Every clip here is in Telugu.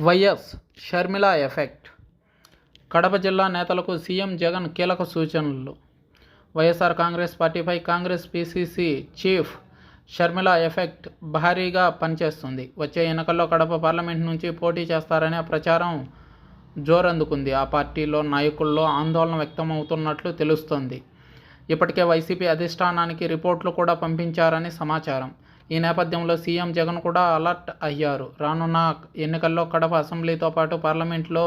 YS Sharmila effect. కడప జిల్లా నేతలకు సీఎం జగన్ కీలక సూచనలు. వైఎస్ఆర్ కాంగ్రెస్ పార్టీపై Congress PCC chief Sharmila effect భారీగా పనిచేస్తుంది. వచ్చే ఎన్నికల్లో కడప పార్లమెంట్ నుంచి పోటీ చేస్తారనే ప్రచారం జోరందుకుంది. ఆ పార్టీలో నాయకుల్లో ఆందోళన వ్యక్తమవుతున్నట్లు తెలుస్తోంది. ఇప్పటికే వైసీపీ అధిష్టానానికి రిపోర్టులు కూడా పంపించారని సమాచారం. ఈ నేపథ్యంలో సీఎం జగన్ కూడా అలర్ట్ అయ్యారు. రానున్న ఎన్నికల్లో కడప అసెంబ్లీతో పాటు పార్లమెంట్లో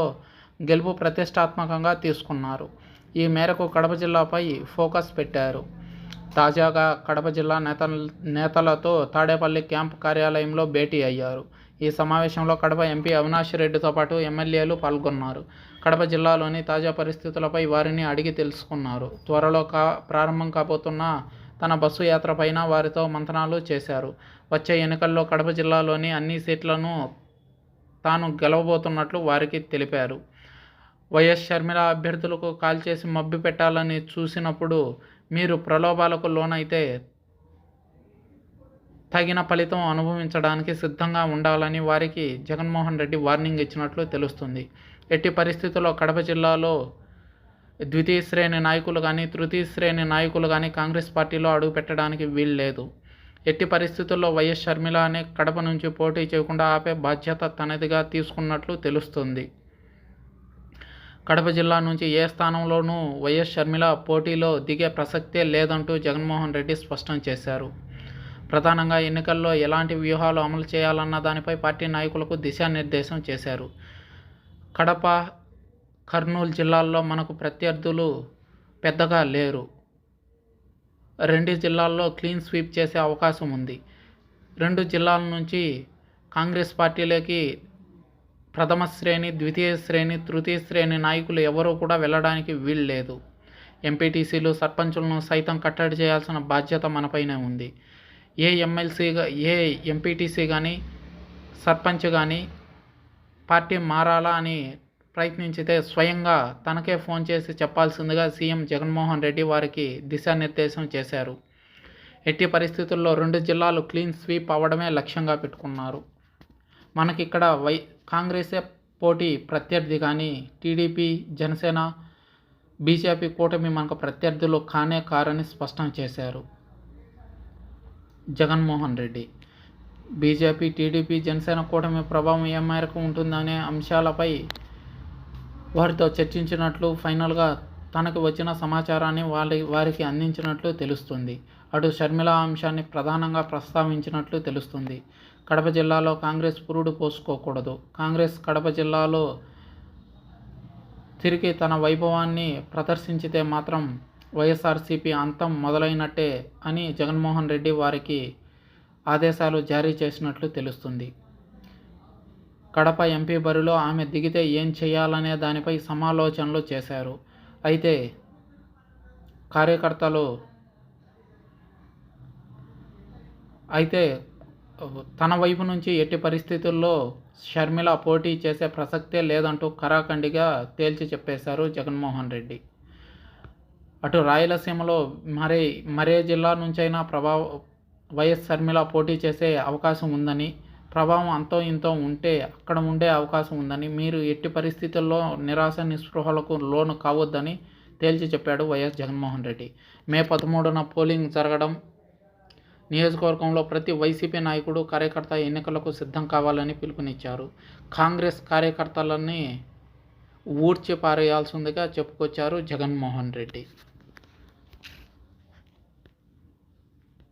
గెలుపు ప్రతిష్టాత్మకంగా తీసుకున్నారు. ఈ మేరకు కడప జిల్లాపై ఫోకస్ పెట్టారు. తాజాగా కడప జిల్లా నేతలతో తాడేపల్లి క్యాంప్ కార్యాలయంలో భేటీ అయ్యారు. ఈ సమావేశంలో కడప ఎంపీ అవినాష్ రెడ్డితో పాటు ఎమ్మెల్యేలు పాల్గొన్నారు. కడప జిల్లాలోని తాజా పరిస్థితులపై వారిని అడిగి తెలుసుకున్నారు. త్వరలో ప్రారంభం కాబోతున్న తన బస్సు యాత్రపైన వారితో మంతనాలు చేశారు. వచ్చే ఎన్నికల్లో కడప జిల్లాలోని అన్ని సీట్లను తాను గెలవబోతున్నట్లు వారికి తెలిపారు. వైఎస్ షర్మిల అభ్యర్థులకు కాల్ చేసి మభ్యపెట్టాలని చూసినప్పుడు మీరు ప్రలోభాలకు లోనైతే తగిన ఫలితం అనుభవించడానికి సిద్ధంగా ఉండాలని వారికి జగన్మోహన్ రెడ్డి వార్నింగ్ ఇచ్చినట్లు తెలుస్తుంది. ఎట్టి పరిస్థితుల్లో కడప జిల్లాలో ద్వితీయ శ్రేణి నాయకులు కానీ తృతీయ శ్రేణి నాయకులు కానీ కాంగ్రెస్ పార్టీలో అడుగుపెట్టడానికి వీల్లేదు. ఎట్టి పరిస్థితుల్లో వైఎస్ షర్మిల అనే కడప నుంచి పోటీ చేయకుండా ఆపే బాధ్యత తనదిగా తీసుకున్నట్లు తెలుస్తుంది. కడప జిల్లా నుంచి ఏ స్థానంలోనూ వైఎస్ షర్మిల పోటీలో దిగే ప్రసక్తే లేదంటూ జగన్మోహన్ రెడ్డి స్పష్టం చేశారు. ప్రధానంగా ఎన్నికల్లో ఎలాంటి వ్యూహాలు అమలు చేయాలన్న దానిపై పార్టీ నాయకులకు దిశానిర్దేశం చేశారు. కడప, కర్నూలు జిల్లాల్లో మనకు ప్రత్యర్థులు పెద్దగా లేరు. 2 జిల్లాల్లో క్లీన్ స్వీప్ చేసే అవకాశం ఉంది. 2 జిల్లాల నుంచి కాంగ్రెస్ పార్టీలోకి ప్రథమ శ్రేణి, ద్వితీయ శ్రేణి, తృతీయ శ్రేణి నాయకులు ఎవరూ కూడా వెళ్ళడానికి వీల్లేదు. ఎంపీటీసీలు, సర్పంచులను సైతం కట్టడి చేయాల్సిన బాధ్యత మనపైనే ఉంది. ఏ ఎంపీటీసీ కానీ సర్పంచ్ కానీ పార్టీ మారాలా అని ప్రయత్నించితే స్వయంగా తనకే ఫోన్ చేసి చెప్పాల్సిందిగా సీఎం జగన్మోహన్ రెడ్డి వారికి దిశానిర్దేశం చేశారు. ఎట్టి పరిస్థితుల్లో 2 జిల్లాలు క్లీన్ స్వీప్ అవ్వడమే లక్ష్యంగా పెట్టుకున్నారు. మనకిక్కడ కాంగ్రెసే పోటీ ప్రత్యర్థి కానీ టీడీపీ, జనసేన, బీజేపీ కూటమి మనకు ప్రత్యర్థులు కానే కారని స్పష్టం చేశారు జగన్మోహన్ రెడ్డి. బీజేపీ, టీడీపీ, జనసేన కూటమి ప్రభావం ఏ మేరకు ఉంటుందనే అంశాలపై వారితో చర్చించినట్లు, ఫైనల్గా తనకు వచ్చిన సమాచారాన్ని వారికి అందించినట్లు తెలుస్తుంది. అటు షర్మిల అంశాన్ని ప్రధానంగా ప్రస్తావించినట్లు తెలుస్తుంది. కడప జిల్లాలో కాంగ్రెస్ పురుడు పోసుకోకూడదు. కాంగ్రెస్ కడప జిల్లాలో తిరిగి తన వైభవాన్ని ప్రదర్శించితే మాత్రం వైఎస్ఆర్సీపీ అంతం మొదలైనట్టే అని జగన్మోహన్ రెడ్డి వారికి ఆదేశాలు జారీ చేసినట్లు తెలుస్తుంది. కడప ఎంపీ బరిలో ఆమె దిగితే ఏం చేయాలనే దానిపై సమాలోచనలు చేశారు. అయితే తన వైపు నుంచి ఎట్టి పరిస్థితుల్లో షర్మిల పోటీ చేసే ప్రసక్తే లేదంటూ ఖరాఖండిగా తేల్చి చెప్పేశారు జగన్మోహన్ రెడ్డి. అటు రాయలసీమలో మరే జిల్లా నుంచైనా వైఎస్ షర్మిల పోటీ చేసే అవకాశం ఉందని, ప్రభావం అంతో ఇంతో ఉంటే అక్కడ ఉండే అవకాశం ఉందని, మీరు ఎట్టి పరిస్థితుల్లో నిరాశ నిస్పృహలకు లోను కావద్దని తేల్చి చెప్పాడు వైఎస్ జగన్మోహన్ రెడ్డి. మే 13న పోలింగ్ జరగడం, నియోజకవర్గంలో ప్రతి వైసీపీ నాయకుడు, కార్యకర్త ఎన్నికలకు సిద్ధం కావాలని పిలుపునిచ్చారు. కాంగ్రెస్ కార్యకర్తలని ఊడ్చి పారేయాల్సిందిగా చెప్పుకొచ్చారు జగన్మోహన్ రెడ్డి.